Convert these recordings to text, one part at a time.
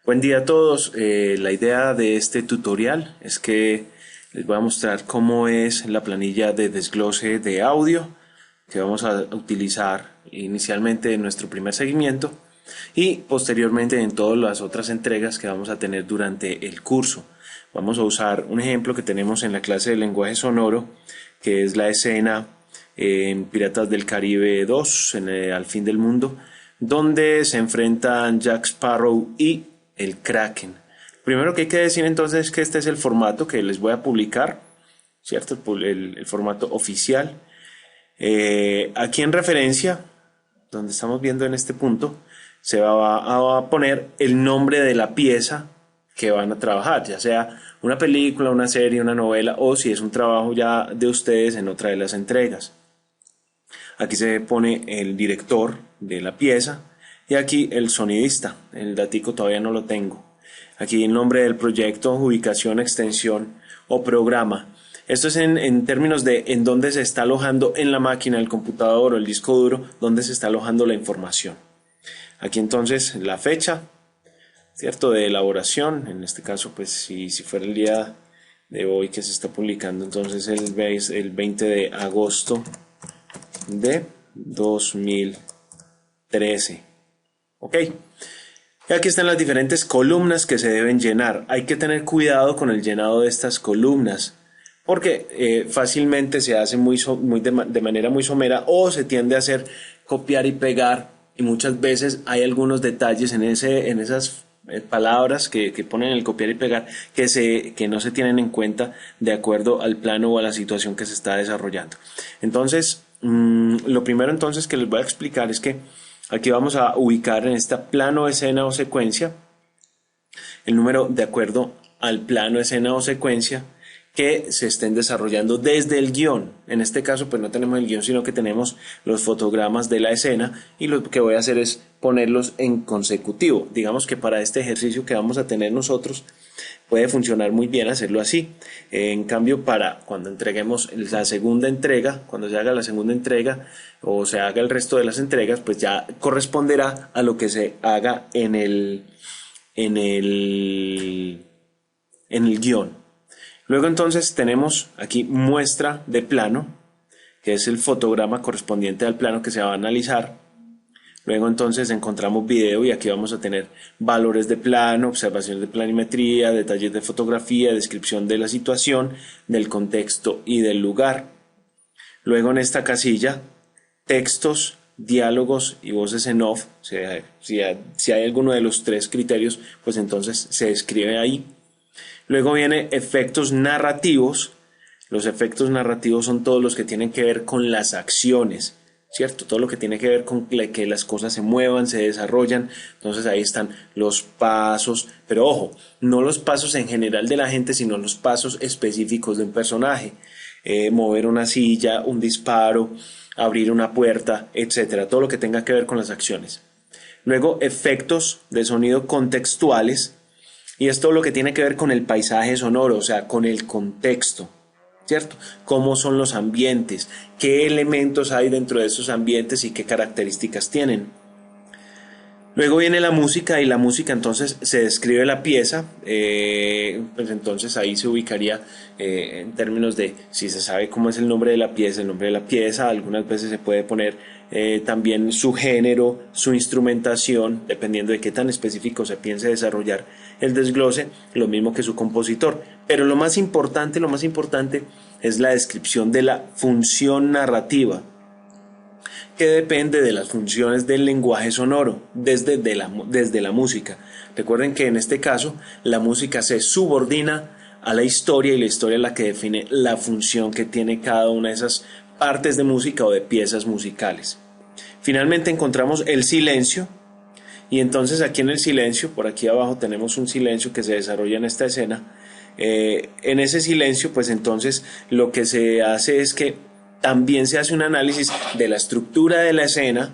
Buen día a todos. La idea de este tutorial es que les voy a mostrar cómo es la planilla de desglose de audio que vamos a utilizar inicialmente en nuestro primer seguimiento y posteriormente en todas las otras entregas que vamos a tener durante el curso. Vamos a usar un ejemplo que tenemos en la clase de lenguaje sonoro, que es la escena en Piratas del Caribe 2, Al fin del mundo, donde se enfrentan Jack Sparrow y el Kraken. Primero que hay que decir entonces es que este es el formato que les voy a publicar, ¿cierto? El formato oficial. Aquí en referencia, donde estamos viendo en este punto, se va a poner el nombre de la pieza que van a trabajar, ya sea una película, una serie, una novela, o si es un trabajo ya de ustedes en otra de las entregas. Aquí se pone el director de la pieza y aquí el sonidista. El datico todavía no lo tengo. Aquí el nombre del proyecto, ubicación, extensión o programa. Esto es en términos de en dónde se está alojando en la máquina, el computador o el disco duro, dónde se está alojando la información. Aquí entonces la fecha, ¿cierto?, de elaboración. En este caso, pues si fuera el día de hoy que se está publicando, entonces el 20 de agosto de 2013. Ok. Y aquí están las diferentes columnas que se deben llenar. Hay que tener cuidado con el llenado de estas columnas, porque fácilmente se hace de manera muy somera, o se tiende a hacer copiar y pegar, y muchas veces hay algunos detalles en esas palabras que ponen el copiar y pegar que no se tienen en cuenta de acuerdo al plano o a la situación que se está desarrollando. Entonces, lo primero entonces que les voy a explicar es que aquí vamos a ubicar en esta plano, escena o secuencia el número de acuerdo al plano, escena o secuencia que se estén desarrollando desde el guión. En este caso pues no tenemos el guión, sino que tenemos los fotogramas de la escena, y lo que voy a hacer es ponerlos en consecutivo. Digamos que para este ejercicio que vamos a tener nosotros puede funcionar muy bien hacerlo así. En cambio, para cuando entreguemos la segunda entrega, cuando se haga la segunda entrega o se haga el resto de las entregas, pues ya corresponderá a lo que se haga en el guión. Luego entonces tenemos aquí muestra de plano, que es el fotograma correspondiente al plano que se va a analizar. Luego entonces encontramos video, y aquí vamos a tener valores de plano, observaciones de planimetría, detalles de fotografía, descripción de la situación, del contexto y del lugar. Luego en esta casilla, textos, diálogos y voces en off. Si hay alguno de los tres criterios, pues entonces se escribe ahí. Luego viene efectos narrativos. Los efectos narrativos son todos los que tienen que ver con las acciones, ¿cierto? Todo lo que tiene que ver con que las cosas se muevan, se desarrollan. Entonces ahí están los pasos, pero ojo, no los pasos en general de la gente, sino los pasos específicos de un personaje. Mover una silla, un disparo, abrir una puerta, etcétera. Todo lo que tenga que ver con las acciones. Luego, efectos de sonido contextuales, y es todo lo que tiene que ver con el paisaje sonoro, o sea, con el contexto, ¿cierto? Cómo son los ambientes, qué elementos hay dentro de esos ambientes y qué características tienen. Luego viene la música, y la música entonces se describe la pieza, pues entonces ahí se ubicaría en términos de si se sabe cómo es el nombre de la pieza, algunas veces se puede poner también su género, su instrumentación, dependiendo de qué tan específico se piense desarrollar el desglose, lo mismo que su compositor. Pero lo más importante es la descripción de la función narrativa, que depende de las funciones del lenguaje sonoro desde la música. Recuerden que en este caso la música se subordina a la historia, y la historia es la que define la función que tiene cada una de esas partes de música o de piezas musicales. Finalmente encontramos el silencio, y entonces aquí en el silencio, por aquí abajo tenemos un silencio que se desarrolla en esta escena. En ese silencio, pues entonces lo que se hace es que también se hace un análisis de la estructura de la escena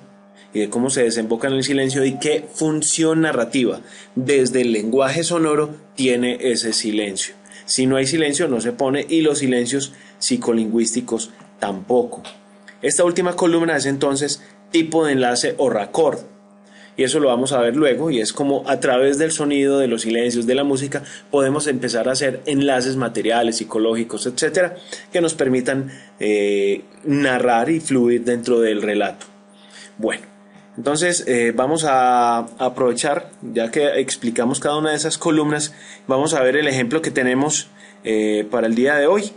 y de cómo se desemboca en el silencio y qué función narrativa desde el lenguaje sonoro tiene ese silencio. Si no hay silencio no se pone, y los silencios psicolingüísticos tampoco. Esta última columna es entonces tipo de enlace o raccord, y eso lo vamos a ver luego, y es como a través del sonido, de los silencios, de la música, podemos empezar a hacer enlaces materiales, psicológicos, etcétera, que nos permitan narrar y fluir dentro del relato. Bueno, entonces vamos a aprovechar, ya que explicamos cada una de esas columnas, vamos a ver el ejemplo que tenemos para el día de hoy,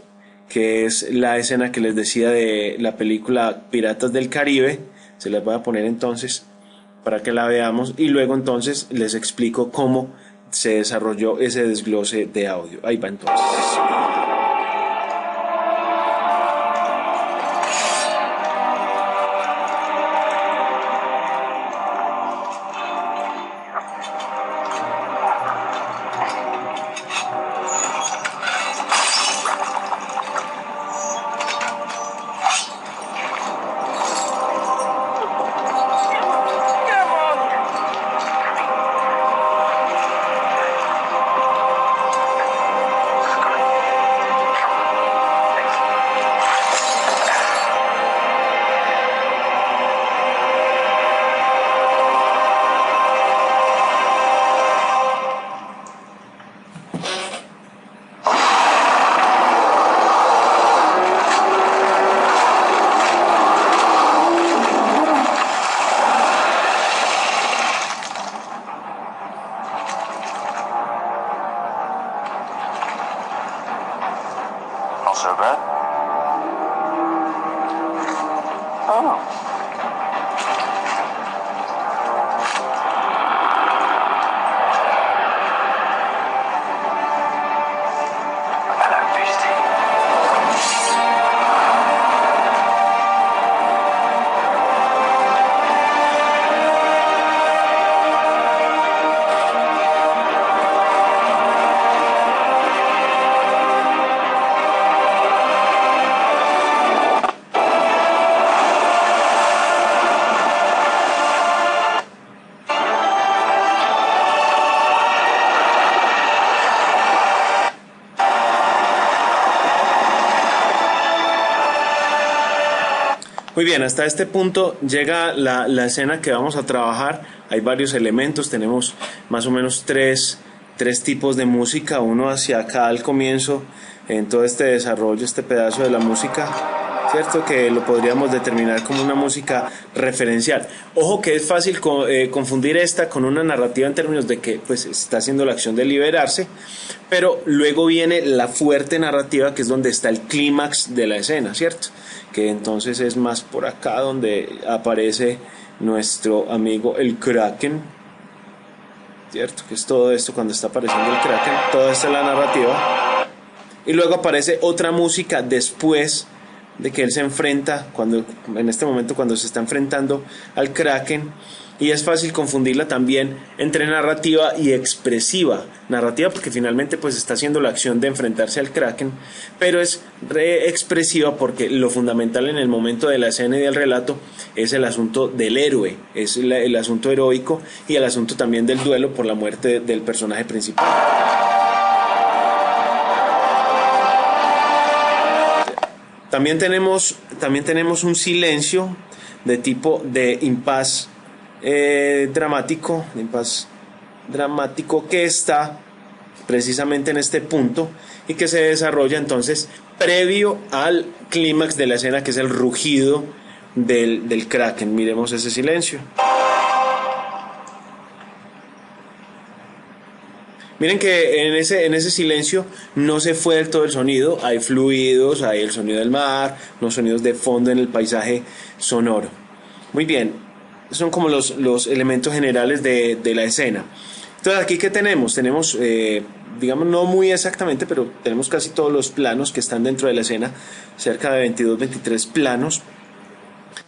que es la escena que les decía de la película Piratas del Caribe. Se las voy a poner entonces para que la veamos y luego entonces les explico cómo se desarrolló ese desglose de audio. Ahí va entonces. So bad? Oh. Hello, Beastie. Muy bien, hasta este punto llega la escena que vamos a trabajar. Hay varios elementos, tenemos más o menos tres tipos de música, uno hacia acá al comienzo, en todo este desarrollo, este pedazo de la música, ¿cierto? Que lo podríamos determinar como una música referencial. Ojo que es fácil confundir esta con una narrativa en términos de que pues está haciendo la acción de liberarse, pero luego viene la fuerte narrativa, que es donde está el clímax de la escena, ¿cierto? Que entonces es más por acá donde aparece nuestro amigo el Kraken, ¿cierto? Que es todo esto cuando está apareciendo el Kraken, toda esta es la narrativa, y luego aparece otra música después de que él se enfrenta, en este momento cuando se está enfrentando al Kraken, y es fácil confundirla también entre narrativa y expresiva. Narrativa porque finalmente pues está haciendo la acción de enfrentarse al Kraken, pero es expresiva porque lo fundamental en el momento de la escena y del relato es el asunto del héroe, es el asunto heroico y el asunto también del duelo por la muerte del personaje principal. También tenemos un silencio de tipo de impasse dramático que está precisamente en este punto y que se desarrolla entonces previo al clímax de la escena, que es el rugido del Kraken. Miremos ese silencio. Miren que en ese silencio no se fue del todo el sonido, hay fluidos, hay el sonido del mar, los sonidos de fondo en el paisaje sonoro. Muy bien, son como los elementos generales de la escena. Entonces aquí ¿qué tenemos? Tenemos, digamos no muy exactamente, pero tenemos casi todos los planos que están dentro de la escena, cerca de 22, 23 planos.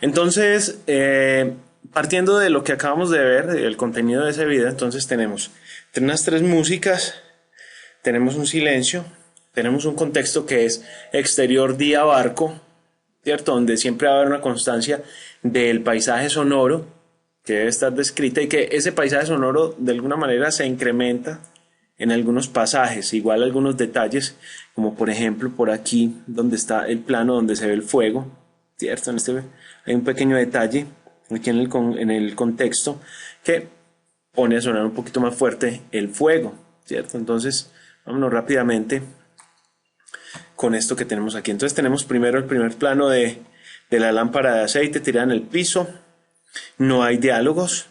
Entonces, partiendo de lo que acabamos de ver, el contenido de ese video, entonces tenemos unas tres músicas, tenemos un silencio, tenemos un contexto que es exterior día barco, ¿cierto? Donde siempre va a haber una constancia del paisaje sonoro que debe estar descrita y que ese paisaje sonoro de alguna manera se incrementa en algunos pasajes, igual algunos detalles, como por ejemplo por aquí donde está el plano donde se ve el fuego, ¿cierto? Hay un pequeño detalle aquí en el contexto, que pone a sonar un poquito más fuerte el fuego, ¿cierto? Entonces, vámonos rápidamente con esto que tenemos aquí. Entonces tenemos primero el primer plano de la lámpara de aceite tirada en el piso. No hay diálogos.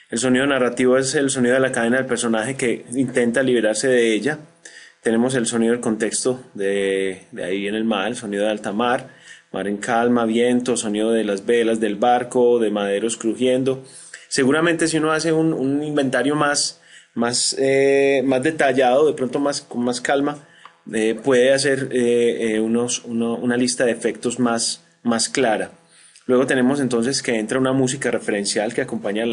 El sonido narrativo es el sonido de la cadena del personaje que intenta liberarse de ella. Tenemos el sonido del contexto de ahí en el mar, el sonido de alta mar, mar en calma, viento, sonido de las velas del barco, de maderos crujiendo. Seguramente si uno hace un inventario más detallado, de pronto con más calma, puede hacer una lista de efectos más clara. Luego tenemos entonces que entra una música referencial que acompaña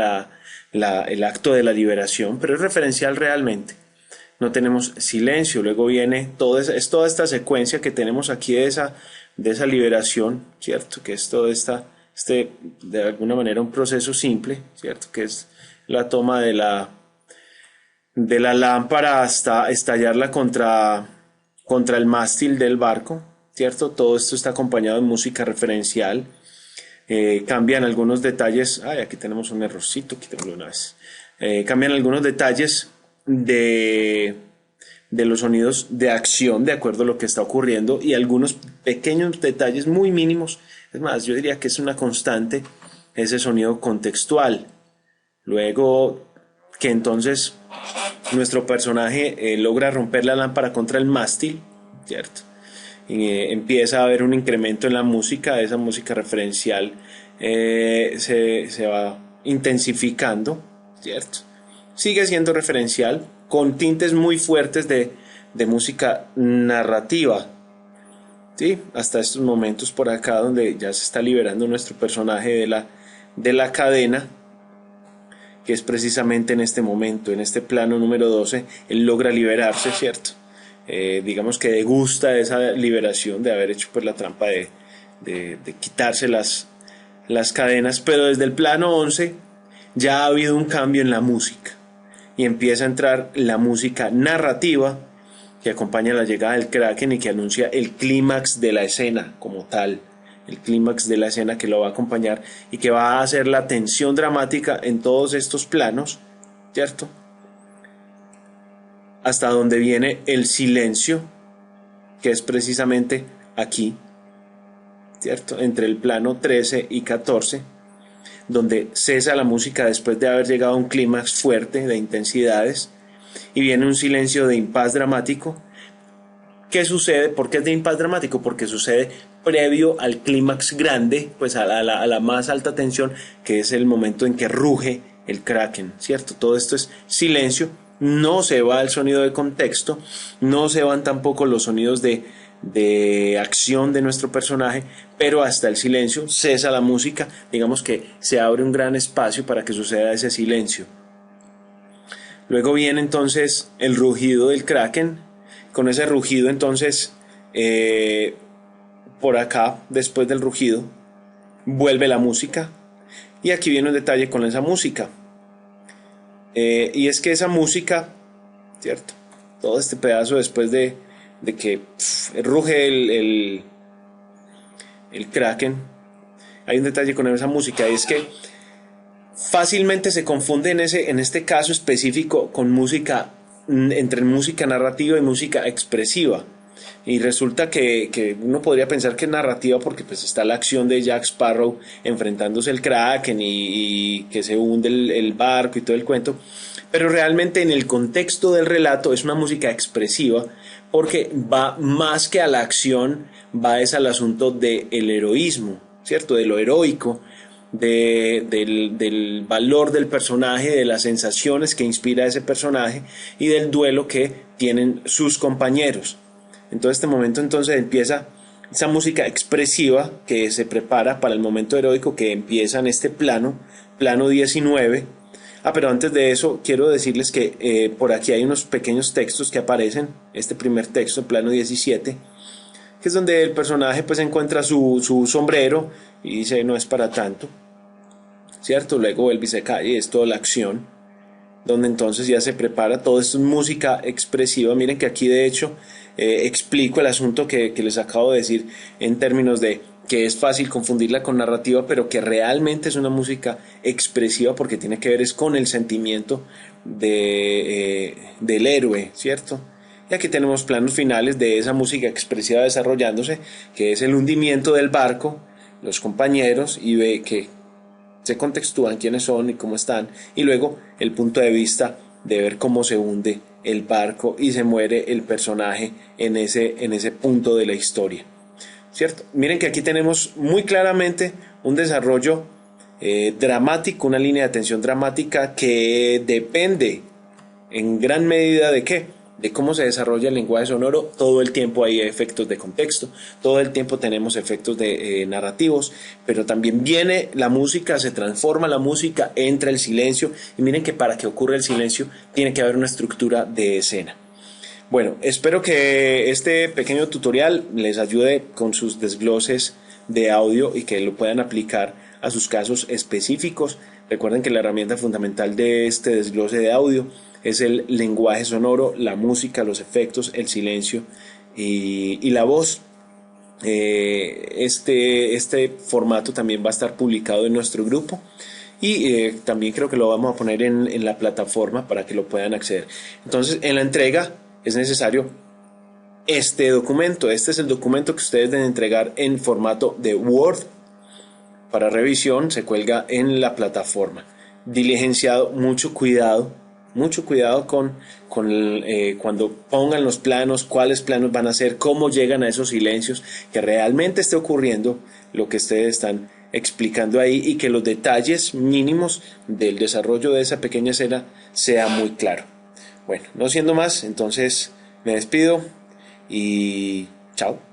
el acto de la liberación, pero es referencial realmente. No tenemos silencio. Luego viene toda esta secuencia que tenemos aquí de esa liberación, ¿cierto? Que es todo de alguna manera un proceso simple, ¿cierto? Que es la toma de la lámpara hasta estallarla contra el mástil del barco, ¿cierto? Todo esto está acompañado de música referencial. Cambian algunos detalles. Aquí tenemos un errorcito, quitémoslo una vez. Cambian algunos detalles de los sonidos de acción de acuerdo a lo que está ocurriendo y algunos pequeños detalles muy mínimos. Es más, yo diría que es una constante ese sonido contextual. Luego que entonces nuestro personaje logra romper la lámpara contra el mástil, ¿cierto? Empieza a haber un incremento en la música, esa música referencial se va intensificando, ¿cierto? Sigue siendo referencial con tintes muy fuertes de música narrativa, ¿sí? Hasta estos momentos por acá donde ya se está liberando nuestro personaje de la cadena, que es precisamente en este momento, en este plano número 12, él logra liberarse, ¿cierto? Digamos que degusta esa liberación de haber hecho pues la trampa de quitarse las cadenas, pero desde el plano 11 ya ha habido un cambio en la música y empieza a entrar la música narrativa que acompaña la llegada del Kraken y que anuncia el clímax de la escena como tal, el clímax de la escena que lo va a acompañar y que va a hacer la tensión dramática en todos estos planos, ¿cierto? Hasta donde viene el silencio, que es precisamente aquí, ¿cierto? Entre el plano 13 y 14, donde cesa la música después de haber llegado a un clímax fuerte de intensidades y viene un silencio de impas dramático. ¿Qué sucede? ¿Por qué es de impas dramático? Porque sucede previo al clímax grande, pues a la más alta tensión, que es el momento en que ruge el Kraken, ¿cierto? Todo esto es silencio. No se va el sonido de contexto, no se van tampoco los sonidos de acción de nuestro personaje, pero hasta el silencio cesa la música, digamos que se abre un gran espacio para que suceda ese silencio. Luego viene entonces el rugido del Kraken. Con ese rugido entonces, por acá, después del rugido, vuelve la música, y aquí viene un detalle con esa música. Y es que esa música, ¿cierto? Todo este pedazo después de que ruge el Kraken, hay un detalle con esa música, y es que fácilmente se confunde en este caso específico con música, entre música narrativa y música expresiva. Y resulta que uno podría pensar que es narrativa porque pues está la acción de Jack Sparrow enfrentándose al Kraken y que se hunde el barco y todo el cuento, pero realmente en el contexto del relato es una música expresiva porque va más que a la acción, va al asunto del heroísmo, ¿cierto? De lo heroico, del valor del personaje, de las sensaciones que inspira ese personaje y del duelo que tienen sus compañeros. En todo este momento entonces empieza esa música expresiva que se prepara para el momento heroico que empieza en este plano 19. Pero antes de eso quiero decirles que por aquí hay unos pequeños textos que aparecen. Este primer texto, plano 17, que es donde el personaje pues encuentra su sombrero y dice no es para tanto, ¿cierto? Luego vuelve y se cae y es toda la acción, donde entonces ya se prepara. Todo esto es música expresiva. Miren que aquí de hecho explico el asunto que les acabo de decir en términos de que es fácil confundirla con narrativa, pero que realmente es una música expresiva porque tiene que ver es con el sentimiento del héroe, ¿cierto? Y aquí tenemos planos finales de esa música expresiva desarrollándose, que es el hundimiento del barco, los compañeros, y ve que se contextúan quiénes son y cómo están, y luego el punto de vista de ver cómo se hunde el barco y se muere el personaje en ese punto de la historia, ¿cierto? Miren que aquí tenemos muy claramente un desarrollo dramático, una línea de tensión dramática que depende en gran medida de ¿qué? De cómo se desarrolla el lenguaje sonoro. Todo el tiempo hay efectos de contexto, todo el tiempo tenemos efectos de narrativos, pero también viene la música, se transforma la música, entra el silencio, y miren que para que ocurra el silencio tiene que haber una estructura de escena. Bueno, espero que este pequeño tutorial les ayude con sus desgloses de audio y que lo puedan aplicar a sus casos específicos. Recuerden que la herramienta fundamental de este desglose de audio es el lenguaje sonoro, la música, los efectos, el silencio y la voz. Este formato también va a estar publicado en nuestro grupo y también creo que lo vamos a poner en la plataforma para que lo puedan acceder. Entonces, en la entrega es necesario este documento. Este es el documento que ustedes deben entregar en formato de Word. Para revisión se cuelga en la plataforma. Diligenciado, mucho cuidado con cuando pongan los planos, cuáles planos van a ser, cómo llegan a esos silencios, que realmente esté ocurriendo lo que ustedes están explicando ahí y que los detalles mínimos del desarrollo de esa pequeña escena sea muy claro. Bueno, no siendo más, entonces me despido y chao.